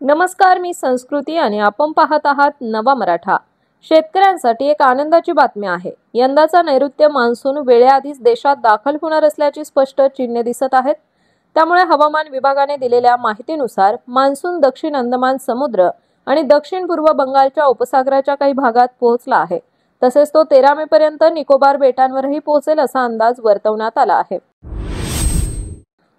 नमस्कार, मी संस्कृती आणि आपण पाहत आहात नवा मराठा। शेतकऱ्यांसाठी एक आनंदाची बातमी आहे। यंदाचा नैऋत्य मान्सून वेळेआधीच देशात दाखल होणार असल्याची स्पष्ट चिन्हे दिसत आहेत। त्यामुळे हवामान विभागाने दिलेल्या माहितीनुसार मान्सून दक्षिण अंदमान समुद्र आणि दक्षिण पूर्व बंगालच्या उपसागराच्या काही भागात पोहोचला आहे। तसेच तो 13 मे पर्यंत निकोबार बेटांवरही पोहोचेल असा अंदाज वर्तवण्यात आला आहे।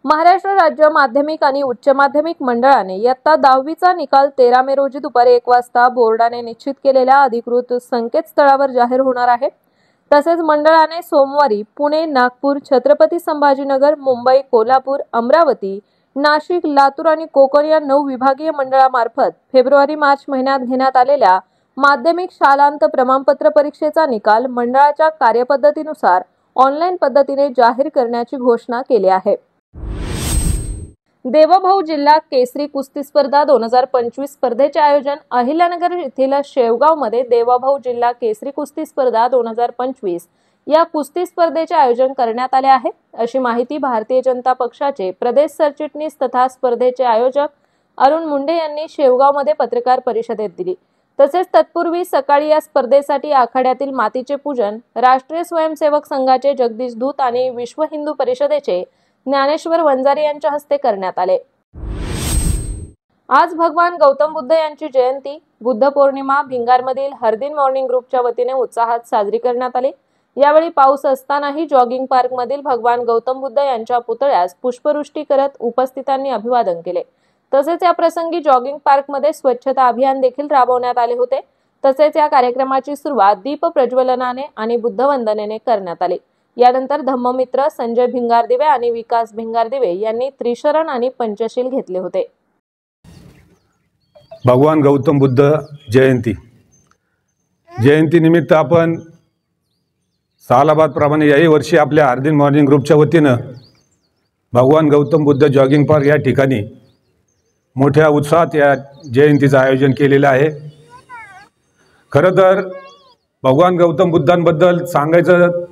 महाराष्ट्र राज्य माध्यमिक आणि उच्च माध्यमिक मंडळाने इयत्ता 10वीचा निकाल 13 मे रोजी दुपारी 1 वाजता बोर्डाने निश्चित केलेल्या अधिकृत संकेतस्थळावर जाहीर होणार आहे। तसेच मंडळाने सोमवारी पुणे, नागपूर, छत्रपती संभाजीनगर, मुंबई, कोल्हापूर, अमरावती, नाशिक, लातूर आणि कोकण या 9 विभागीय मंडळामार्फत फेब्रुवारी-मार्च महिन्यात घेण्यात आलेल्या माध्यमिक शालांत प्रमाणपत्र परीक्षेचा निकाल मंडळाच्या कार्यपद्धतीनुसार ऑनलाईन पद्धतीने जाहीर करण्याची घोषणा केली आहे। देवभाऊ जिल्हा केसरी कुस्ती स्पर्धा 2025 स्पर्धेचे आयोजन अहिल्यानगर येथील शेवगावमध्ये देवभाऊ जिल्हा केसरी कुस्ती स्पर्धा 2025 या कुस्ती स्पर्धेचे आयोजन करण्यात आले आहे, अशी माहिती भारतीय जनता पक्षाचे प्रदेश सरचिटणीस तथा स्पर्धेचे आयोजक अरुण मुंडे यांनी शेवगावमध्ये पत्रकार परिषदेत दिली। तसेच तत्पूर्वी सकाळी या स्पर्धेसाठी आखाड्यातील मातीचे पूजन राष्ट्रीय स्वयंसेवक संघाचे जगदीश धूत आणि विश्व हिंदू परिषदेचे ज्ञानेश्वर वंजारी यांच्या हस्ते करण्यात आले। आज भगवान गौतम बुद्ध यांची जयंती बुद्ध पौर्णिमा भिंगारमधील हरदीन मॉर्निंग ग्रुपच्या वतीने उत्साहात साजरी करण्यात आली। यावेळी पाऊस असतानाही जॉगिंग पार्क मधील भगवान गौतम बुद्ध यांच्या पुतळ्यास पुष्पवृष्टी करत उपस्थितांनी अभिवादन केले। तसेच या प्रसंगी जॉगिंग पार्क मध्ये स्वच्छता अभियान देखील राबवण्यात आले होते। तसेच या कार्यक्रमाची सुरुवात दीप प्रज्वलनाने आणि बुद्ध वंदनेने करण्यात आली। यानंतर धम्ममित्र संजय भिंगारदिवे आणि विकास भिंगारदिवे यांनी त्रिशरण आणि पंचशील घेतले होते। भगवान गौतम बुद्ध जयंती निमित्त आपण सालाबाद प्रमाणे याही वर्षी आपल्या हरदीन मॉर्निंग ग्रुपच्या वतीने भगवान गौतम बुद्ध जॉगिंग पार्क या ठिकाणी मोठ्या उत्साहात या जयंतीचं आयोजन केलेलं आहे। खरं तर भगवान गौतम बुद्धांबद्दल सांगायचं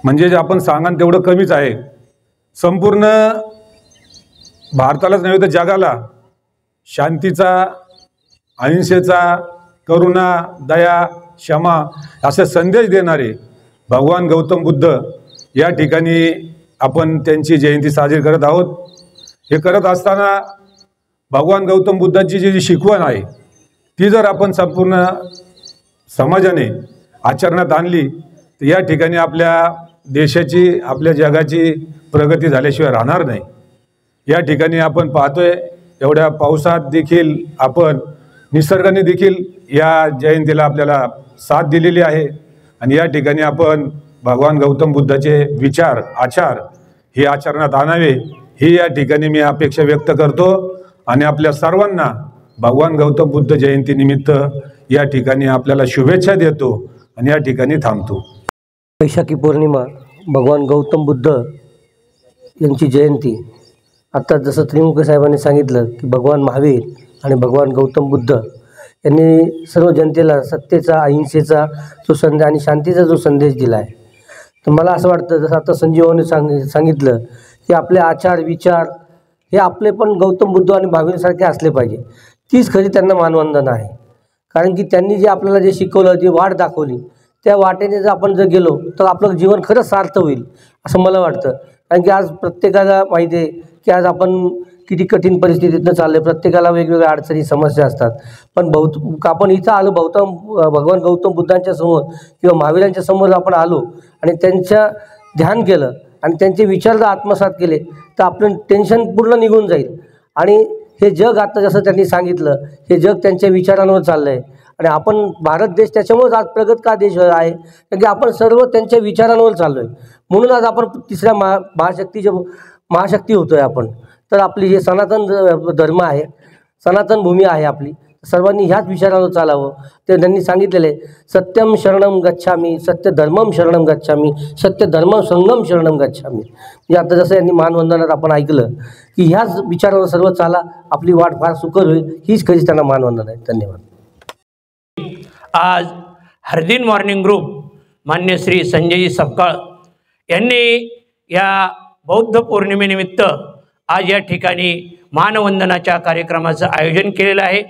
म्हणजे जे आपण सांगाल तेवढं कमीच आहे। संपूर्ण भारतालाच नव्हे तर जगाला शांतीचा, अहिंसेचा, करुणा, दया, क्षमा असे संदेश देणारे भगवान गौतम बुद्ध या ठिकाणी आपण त्यांची जयंती साजरी करत आहोत। हे करत असताना भगवान गौतम बुद्धांची जी शिकवण आहे ती जर आपण संपूर्ण समाजाने आचरणात आणली तर या ठिकाणी आपल्या देशाची, आपल्या जगाची प्रगती झाल्याशिवाय राहणार नाही। या ठिकाणी आपण पाहतोय एवढ्या पावसात देखील आपण निसर्गाने देखील या जयंतीला आपल्याला साथ दिलेली आहे आणि या ठिकाणी आपण भगवान गौतम बुद्धाचे विचार, आचार हे आचरणात आणावे ही या ठिकाणी मी अपेक्षा व्यक्त करतो आणि आपल्या सर्वांना भगवान गौतम बुद्ध जयंती निमित्त या ठिकाणी आपल्याला शुभेच्छा देतो आणि या ठिकाणी थांबतो। वैशाखी पौर्णिमा भगवान गौतम बुद्ध यांची जयंती। आता जसं त्रिमुखे साहेबांनी सांगितलं की भगवान महावीर आणि भगवान गौतम बुद्ध यांनी सर्व जनतेला सत्तेचा, अहिंसेचा जो संदेश आणि शांतीचा जो संदेश दिला आहे, तर मला असं वाटतं जसं आता संजीवने सांगितलं की आपले आचार विचार हे आपले पण गौतम बुद्ध आणि महावीरसारखे असले पाहिजे। तीच खरी त्यांना मानवंदना आहे। कारण की त्यांनी जे आपल्याला जे शिकवलं, जी वाट दाखवली, त्या वाटेने जर आपण जर गेलो तर आपलं जीवन खरंच सार्थ होईल असं मला वाटतं। कारण की आज प्रत्येकाला माहिती आहे की आज आपण किती कठीण परिस्थितीतनं चालले, प्रत्येकाला वेगवेगळ्या अडचणी समस्या असतात। पण आपण इथं आलो भगवान गौतम बुद्धांच्या समोर किंवा महावीरांच्या समोर आपण आलो आणि त्यांच्या ध्यान केलं आणि त्यांचे विचार जर आत्मसात केले तर आपलं टेन्शन पूर्ण निघून जाईल। आणि हे जग आता जसं त्यांनी सांगितलं हे जग त्यांच्या विचारांवर चाललं आहे आणि आपण भारत देश त्याच्यामुळेच आज प्रगत का देश आहे कारण की आपण सर्व त्यांच्या विचारांवर चाललो आहे। म्हणून आज आपण तिसऱ्या महाशक्ती होतो आहे आपण। तर आपली जे सनातन धर्म आहे, सनातन भूमी आहे आपली, सर्वांनी ह्याच विचारांवर चालावं। ते त्यांनी सांगितलेले सत्यम शरणम गच्छामी, सत्य धर्मम शरणम गच्छामी, सत्य धर्म संगम शरणम गच्छामी। म्हणजे आता जसं यांनी मानवंदनात आपण ऐकलं की ह्याच विचारावर सर्व चाला, आपली वाट फार सुकर होईल, हीच खरीच त्यांना मानवंदन आहे। धन्यवाद। आज हरदीन मॉर्निंग ग्रुप मान्य श्री संजय सपकाळ यांनी या बौद्ध पौर्णिमेनिमित्त आज या ठिकाणी मानवंदनाच्या कार्यक्रमाचं आयोजन केलेलं आहे।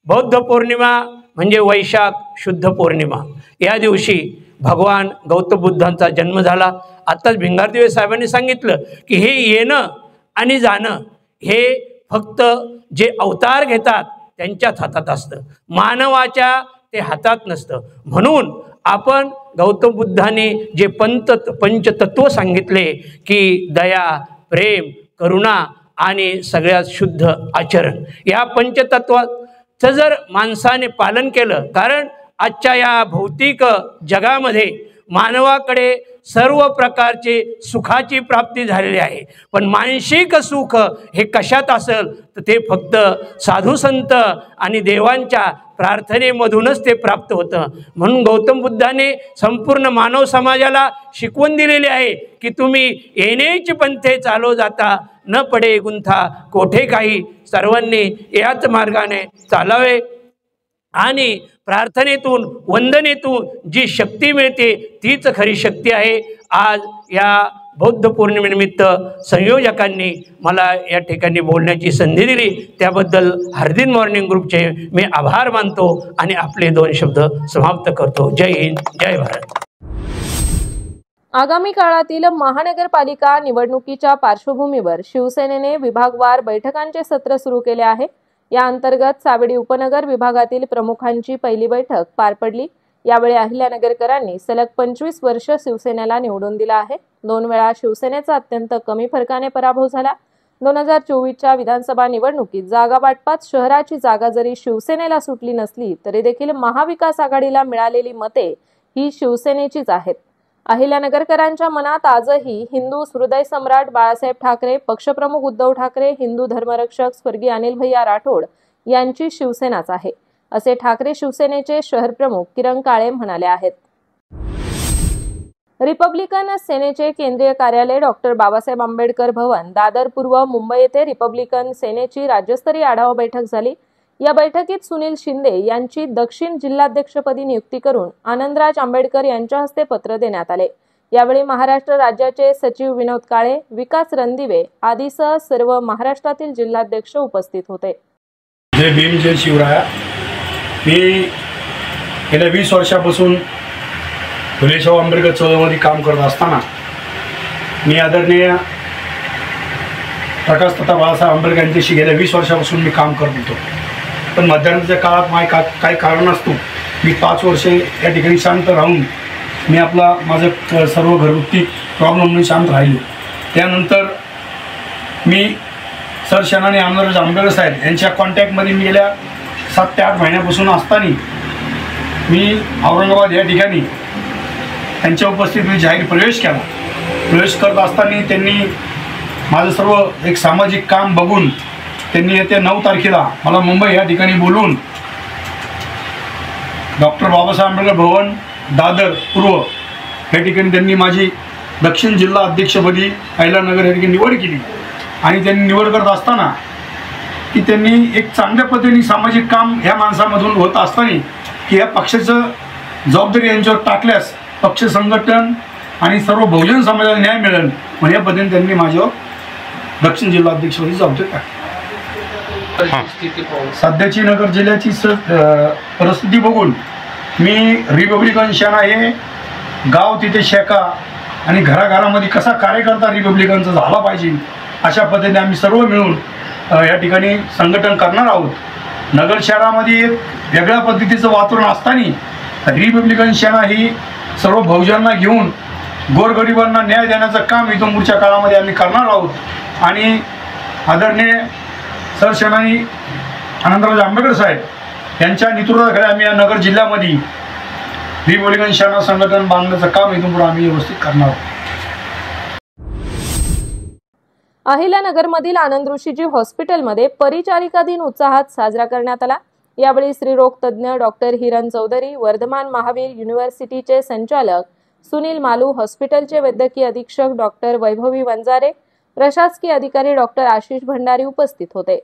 बौद्ध पौर्णिमा म्हणजे वैशाख शुद्ध पौर्णिमा, या दिवशी भगवान गौतम बुद्धांचा जन्म झाला। आत्ताच भिंगारदिवे साहेबांनी सांगितलं की हे येणं आणि जाणं हे फक्त जे अवतार घेतात त्यांच्याच हातात असतं, मानवाच्या ते हातात नसतं। म्हणून आपण गौतम बुद्धांनी जे पंचतत्व सांगितले की दया, प्रेम, करुणा आणि सगळ्यात शुद्ध आचरण, या पंचतत्वाचं जर माणसाने पालन केलं, कारण आजच्या या भौतिक जगामध्ये मानवाकडे सर्व प्रकारचे सुखाची प्राप्ती झालेली आहे, पण मानसिक सुख हे कशात असेल तर ते फक्त साधू संत आणि देवांच्या प्रार्थनेमधूनच ते प्राप्त होतं। म्हणून गौतम बुद्धाने संपूर्ण मानव समाजाला शिकवण दिलेली आहे की तुम्ही येणेच पंथे चालो जाता, न पडे गुंथा कोठे काही, सर्वांनी याच मार्गाने चालावे आणि प्रार्थनेतून वंदनेतून जी शक्ती मिळते तीच खरी शक्ती आहे। आज या बौद्ध पौर्णिमेनिमित्त संयोजकांनी मला या ठिकाणी बोलण्याची संधी दिली, त्याबद्दल हरदीन मॉर्निंग ग्रुपचे मी आभार मानतो आणि आपले 2 शब्द समाप्त करतो। जय हिंद, जय भारत। आगामी काळातील महानगरपालिका निवडणुकीच्या पार्श्वभूमीवर शिवसेनेने विभागवार बैठकांचे सत्र सुरू केले आहे। या अंतर्गत सावेडी उपनगर विभागातील प्रमुखांची पहिली बैठक पार पडली। यावेळी अहिल्यानगरकरांनी सलग 25 वर्ष शिवसेनेला निवडून दिला आहे। 2 वेळा शिवसेनेचा अत्यंत कमी फरकाने पराभव झाला। 2024च्या विधानसभा निवडणुकीत जागा वाटपात शहराची जागा जरी शिवसेनेला सुटली नसली तरी देखील महाविकास आघाडीला मिळालेली मते ही शिवसेनेचीच आहेत। अहिल्यानगरकरांच्या मनात आजही हिंदू हृदय सम्राट बाळासाहेब ठाकरे, पक्षप्रमुख उद्धव ठाकरे, हिंदू धर्मरक्षक स्वर्गीय अनिल भैया राठोड यांची शिवसेनाच आहे, असे ठाकरे शिवसेनेचे शहर प्रमुख किरण काळे म्हणाले आहेत। रिपब्लिकन सेनेचे केंद्रीय कार्यालय डॉक्टर बाबासाहेब आंबेडकर भवन, दादर पूर्व, मुंबई येथे रिपब्लिकन सेनेची राज्यस्तरीय आढावा बैठक झाली। या बैठकीत सुनील शिंदे यांची दक्षिण जिल्हाध्यक्षपदी नियुक्ती करून आनंदराज आंबेडकर यांच्या हस्ते पत्र देण्यात आले। यावेळी महाराष्ट्र राज्याचे सचिव विनोद काळे, विकास रणदिवे आदीसह सर्व महाराष्ट्रातील जिल्हाध्यक्ष उपस्थित होते। जय भीम, जय शिवराया। मी गेल्या 20 वर्षापासून फुलेशाहू आंबेडकर चळवळीमध्ये काम करत असताना मी आदरणीय प्रकाश तथा बाळासाहेब आंबेडकर यांच्याशी गेल्या 20 वर्षापासून मी काम करत होतो, पण मध्यंतरीच्या काळात काही कारणास्तव मी 5 वर्षे या ठिकाणी शांत राहून मी माझं सर्व घरगुती प्रॉब्लेम शांत राहिलो। त्यानंतर मी सर शनानी आनंदराज आंबेडकर साहेब यांच्या कॉन्टॅक्टमध्ये मी गेल्या 7 ते 8 महिन्यापासून असताना मी औरंगाबाद या ठिकाणी त्यांच्या उपस्थितीत मी जाहीर प्रवेश केला। प्रवेश करत असताना त्यांनी माझं सर्व एक सामाजिक काम बघून त्यांनी येत्या 9 तारखेला मला मुंबई या ठिकाणी बोलवून डॉक्टर बाबासाहेब आंबेडकर भवन, दादर पूर्व या ठिकाणी त्यांनी माझी दक्षिण जिल्हा अध्यक्षपदी अहिल्यानगर या ठिकाणी निवड केली। आणि त्यांनी निवड करत असताना की त्यांनी एक चांगल्या पद्धतीने सामाजिक काम ह्या माणसामधून होत असताना की या पक्षाचं जबाबदारी यांच्यावर टाकल्यास पक्ष संघटन आणि सर्व बहुजन समाजाला न्याय मिळेल, म्हणजे या पद्धतीने त्यांनी माझ्यावर दक्षिण जिल्हा अध्यक्षपदी जबाबदारी टाकली। सध्याची नगर जिल्ह्याची परिस्थिती बघून मी रिपब्लिकन सेना हे गाव तिथे शाखा आणि घराघरामध्ये कसा कार्यकर्ता रिपब्लिकनचा झाला पाहिजे अशा पद्धतीने आम्ही सर्व मिळून या ठिकाणी संघटन करणार आहोत। नगर शहरामध्ये एक वेगळ्या पद्धतीचं वातावरण असताना रिपब्लिकन सेना ही सर्व बहुजनांना घेऊन गोरगरिबांना न्याय देण्याचं काम इथून पुढच्या काळामध्ये आम्ही करणार आहोत। आणि आदरणीय सर शनानी आनंदराज आंबेडकर साहेब यांच्या नेतृत्वाखाली आम्ही या नगर जिल्ह्यामध्ये रिपब्लिकन सेना संघटन बांधण्याचं काम इथून पुढे आम्ही व्यवस्थित करणार आहोत। अहिल्यानगरमधील आनंद ऋषीजी हॉस्पिटलमध्ये परिचारिका दिन उत्साहात साजरा करण्यात आला। यावेळी स्त्रीरोग तज्ज्ञ डॉक्टर हिरण चौधरी, वर्धमान महावीर युनिव्हर्सिटीचे संचालक सुनील मालू, हॉस्पिटलचे वैद्यकीय अधीक्षक डॉक्टर वैभवी वंजारे, प्रशासकीय अधिकारी डॉक्टर आशिष भंडारी उपस्थित होते।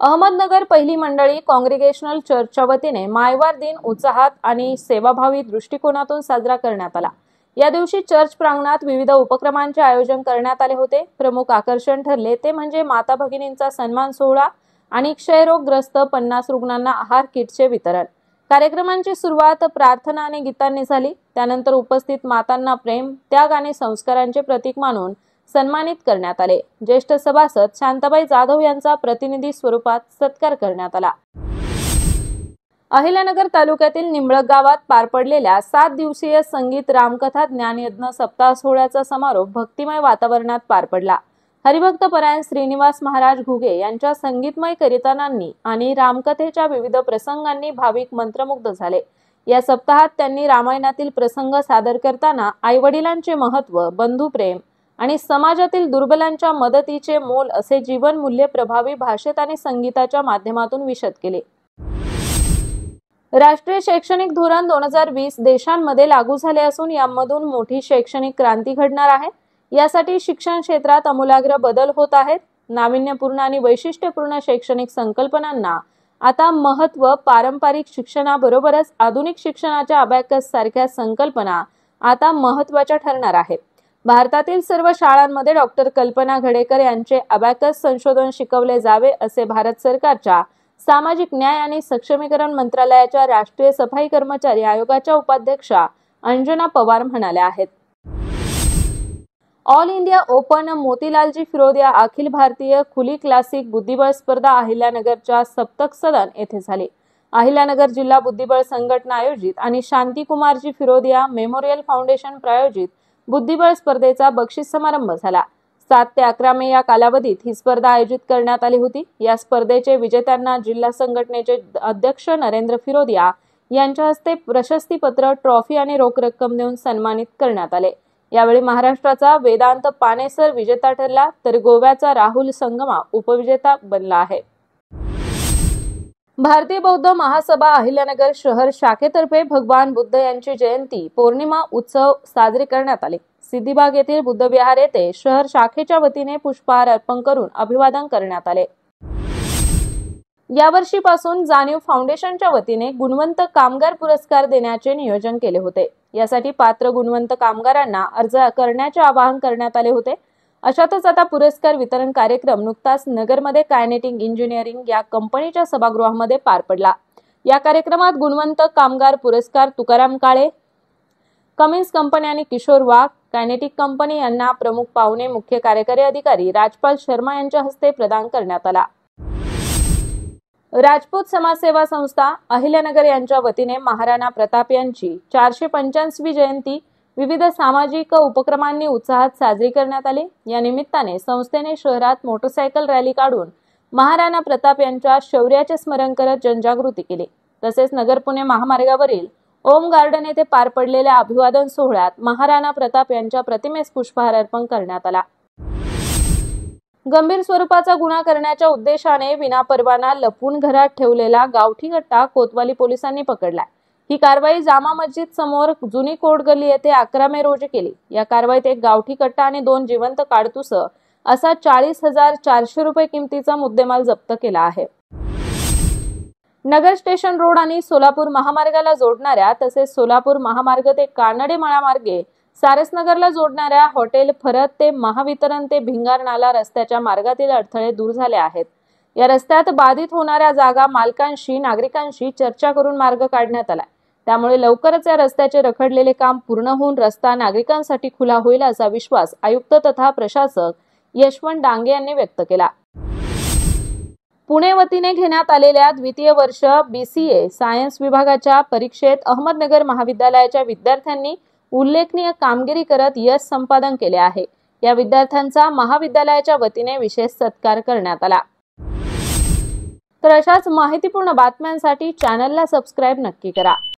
अहमदनगर पहिली मंडळी काँग्रिगेशनल चर्चच्या वतीने मायवार दिन उत्साहात आणि सेवाभावी दृष्टिकोनातून साजरा करण्यात आला। या दिवशी चर्च प्रांगणात विविध उपक्रमांचे आयोजन करण्यात आले होते. प्रमुख आकर्षण ठरले ते म्हणजे माता भगिनींचा सन्मान सोहळा आणि क्षयरोगग्रस्त 50 रुग्णांना आहार किटचे वितरण. कार्यक्रमांची सुरुवात प्रार्थना आणि गीतांनी झाली. त्यानंतर उपस्थित मातांना प्रेम, त्याग आणि संस्कारांचे प्रतीक मानून सन्मानित करण्यात आले. ज्येष्ठ सभासद शांताबाई जाधव यांचा प्रतिनिधी स्वरूपात सत्कार करण्यात आला. अहिल्यानगर तालुक्यातील निंबळक गावात पार पडलेल्या 7 दिवसीय संगीत रामकथा ज्ञानयज्ञ सप्ताह सोहळ्याचा समारोप भक्तिमय वातावरणात पार पडला. हरिभक्त परायण श्रीनिवास महाराज घुगे यांच्या संगीतमय कीर्तनांनी आणि रामकथेच्या विविध प्रसंगांनी भाविक मंत्रमुग्ध झाले. या सप्ताहात त्यांनी रामायणातील प्रसंग सादर करताना आईवडिलांचे महत्त्व, बंधुप्रेम आणि समाजातील दुर्बलांच्या मदतीचे मोल असे जीवनमूल्य प्रभावी भाषेत आणि संगीताच्या माध्यमातून विशद केले. राष्ट्रीय शैक्षणिक धोरण 2020 देशांमध्ये लागू झाले असून यामधून मोठी शैक्षणिक क्रांती घडणार आहे. यासाठी शिक्षण क्षेत्रात आमूलाग्र बदल होत आहेत. नाविन्यपूर्ण आणि वैशिष्ट्यपूर्ण शैक्षणिक संकल्पनांना आता महत्त्व, पारंपरिक शिक्षणाबरोबरच आधुनिक शिक्षणाच्या अबॅकस सारख्या संकल्पना आता महत्त्वाच्या ठरणार आहेत. भारतातील सर्व शाळांमध्ये डॉक्टर कल्पना घडेकर यांचे अबॅकस संशोधन शिकवले जावे असे भारत सरकारच्या सामाजिक न्याय आणि सक्षमीकरण मंत्रालयाच्या राष्ट्रीय सफाई कर्मचारी आयोगाच्या उपाध्यक्षा अंजना पवार म्हणाल्या आहेत. All India open Motilalji Firodia Akhil Bharatiya खुली क्लासिक बुद्धिबळ स्पर्धा अहिल्यानगरच्या सप्तक सदन येथे झाली. अहिल्यानगर जिल्हा बुद्धिबळ संघटना आयोजित आणि शांतिकुमारजी फिरोदिया मेमोरियल फाउंडेशन प्रायोजित बुद्धिबळ स्पर्धेचा बक्षीस समारंभ झाला. 7 ते 11 मे या कालावधीत ही स्पर्धा आयोजित करण्यात आली होती. या स्पर्धेचे विजेत्यांना जिल्हा संघटनेचे अध्यक्ष नरेंद्र फिरोदिया यांच्या हस्ते प्रशस्तीपत्र, ट्रॉफी आणि रोख रक्कम देऊन सन्मानित करण्यात आले. यावेळी महाराष्ट्राचा वेदांत पानेसर विजेता ठरला तर गोव्याचा राहुल संगमा उपविजेता बनला आहे. भारतीय बौद्ध महासभा अहिल्यानगर शहर शाखेतर्फे भगवान बुद्ध यांची जयंती पौर्णिमा उत्सव साजरे करण्यात आले. सिद्धिबाग येथील बुद्ध विहार येथे शहर शाखेच्या वतीने पुष्पहार अर्पण करून अभिवादन करण्यात आले. यावर्षीपासून जाणीव फाउंडेशनच्या वतीने गुणवंत कामगार पुरस्कार देण्याचे नियोजन केले होते. यासाठी पात्र गुणवंत कामगारांना अर्ज करण्याचे आवाहन करण्यात आले होते. अशातच आता पुरस्कार वितरण कार्यक्रम नुकताच नगरमध्ये कायनेटिक इंजिनिअरिंग या कंपनीच्या सभागृहामध्ये पार पडला. या कार्यक्रमात गुणवंत कामगार पुरस्कार तुकाराम काळे, कमिन्स कंपनी आणि किशोर वाघ, कायनेटिक कंपनी यांना प्रमुख पाहुणे मुख्य कार्यकारी अधिकारी राजपाल शर्मा यांच्या हस्ते प्रदान करण्यात आला. राजपूत समाजसेवा संस्था अहिल्यानगर यांच्या वतीने महाराणा प्रताप यांची 485वी जयंती विविध सामाजिक उपक्रमांनी उत्साहात साजरी करण्यात आली. या निमित्ताने संस्थेने शहरात मोटरसायकल रॅली काढून महाराणा प्रताप यांच्या शौर्याचे स्मरण करत जनजागृती केली. तसेच नगर पुणे महामार्गावरील ओम गार्डन येथे पार पडलेल्या अभिवादन सोहळ्यात महाराणा प्रताप यांच्या प्रतिमेस पुष्पहार अर्पण करण्यात आला. गंभीर स्वरूपाचा गुन्हा करण्याच्या उद्देशाने विनापरवाना लपून घरात ठेवलेला गावठी कट्टा कोतवाली पोलिसांनी पकडला. ही कारवाई जामा मस्जिद समोर जुनी कोट गल्ली येथे 11 मे रोजी केली. या कारवाईत एक गावठी कट्टा आणि 2 जिवंत काडतुस असा 40,400 रुपये किमतीचा मुद्देमाल जप्त केला आहे. नगर स्टेशन रोड आणि सोलापूर महामार्गाला जोडणाऱ्या तसेच सोलापूर महामार्ग ते कानडे मळा मार्गे सारसनगरला जोडणाऱ्या हॉटेल फरत ते महावितरण ते भिंगार नाला रस्त्याच्या मार्गातील अडथळे दूर झाले आहेत. या रस्त्यात बाधित होणाऱ्या जागा मालकांशी नागरिकांशी चर्चा करून मार्ग काढण्यात आला. त्यामुळे लवकरच या रस्त्याचे रखडलेले काम पूर्ण होऊन रस्ता नागरिकांसाठी खुला होईल असा विश्वास आयुक्त तथा प्रशासक यशवंत डांगे यांनी व्यक्त केला. पुणे वतीने घेण्यात आलेल्या द्वितीय वर्ष BCA सायन्स विभागाच्या परीक्षेत अहमदनगर महाविद्यालयाच्या विद्यार्थ्यांनी उल्लेखनीय कामगिरी करत यश संपादन केले आहे. या विद्यार्थ्यांचा महाविद्यालयाच्या वतीने विशेष सत्कार करण्यात आला. तर अशाच माहितीपूर्ण बातम्यांसाठी चॅनलला सबस्क्राईब नक्की करा.